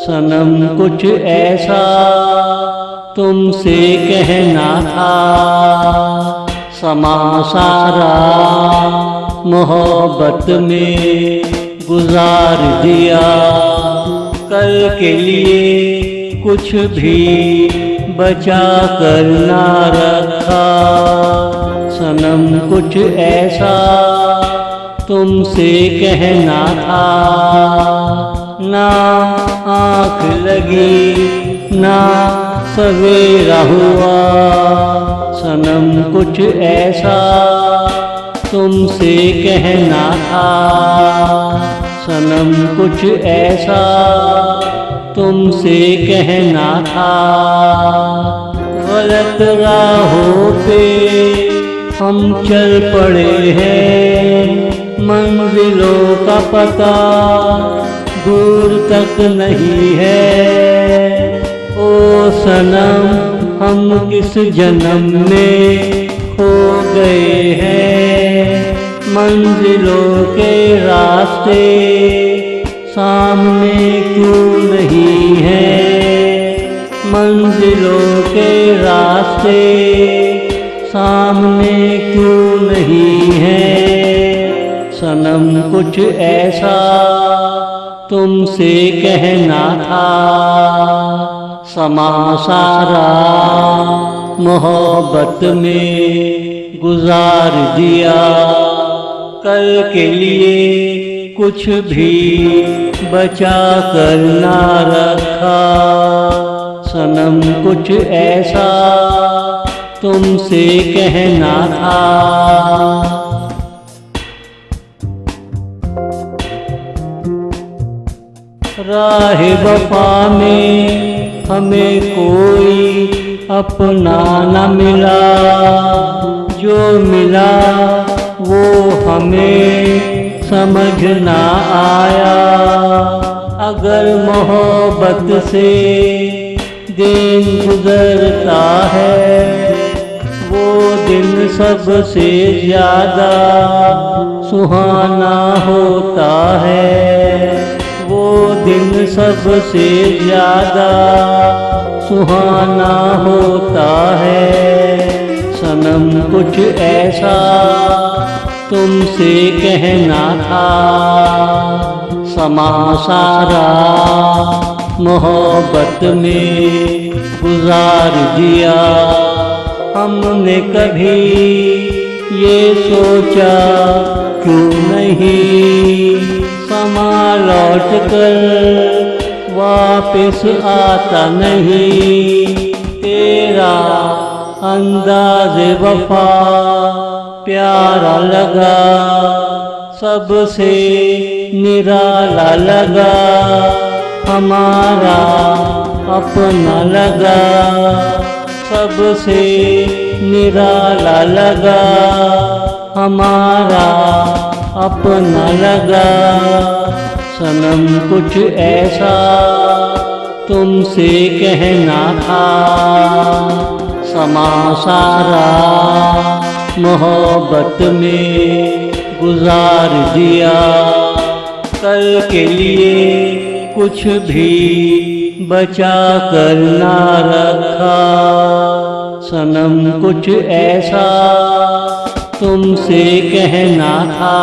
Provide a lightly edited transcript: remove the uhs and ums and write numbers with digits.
सनम कुछ ऐसा तुमसे कहना था, समा सारा मोहब्बत में गुजार दिया। कल के लिए कुछ भी बचा कर ना रखा। सनम कुछ ऐसा तुमसे कहना था, ना आँख लगी ना सवेरा हुआ। सनम कुछ ऐसा तुमसे कहना था, सनम कुछ ऐसा तुमसे कहना था। गलत राहों पे हम चल पड़े हैं, मंजिलों का पता दूर तक नहीं है। ओ सनम हम किस जन्म में खो गए हैं, मंजिलों के रास्ते सामने क्यों नहीं है, मंजिलों के रास्ते सामने क्यों नहीं है। सनम कुछ ऐसा तुमसे कहना था, समा सारा मोहब्बत में गुजार दिया। कल के लिए कुछ भी बचा कर ना रखा। सनम कुछ ऐसा तुमसे कहना था। राह वफा में हमें कोई अपना न मिला, जो मिला वो हमें समझ ना आया। अगर मोहब्बत से दिन गुजरता है, वो दिन सबसे ज़्यादा सुहाना होता है, वो दिन सबसे ज़्यादा सुहाना होता है। सनम कुछ ऐसा तुमसे कहना था, समा सारा मोहब्बत में गुजार दिया। हमने कभी ये सोचा क्यों नहीं, समा लौट कर वापस आता नहीं। तेरा अंदाज़ वफा प्यारा लगा, सबसे निराला लगा, हमारा अपना लगा, सबसे निराला लगा, हमारा अपना लगा। सनम कुछ ऐसा तुमसे कहना था, समा सारा मोहब्बत में गुजार दिया। कल के लिए कुछ भी बचा कर ना रखा। सनम कुछ ऐसा तुमसे कहना था।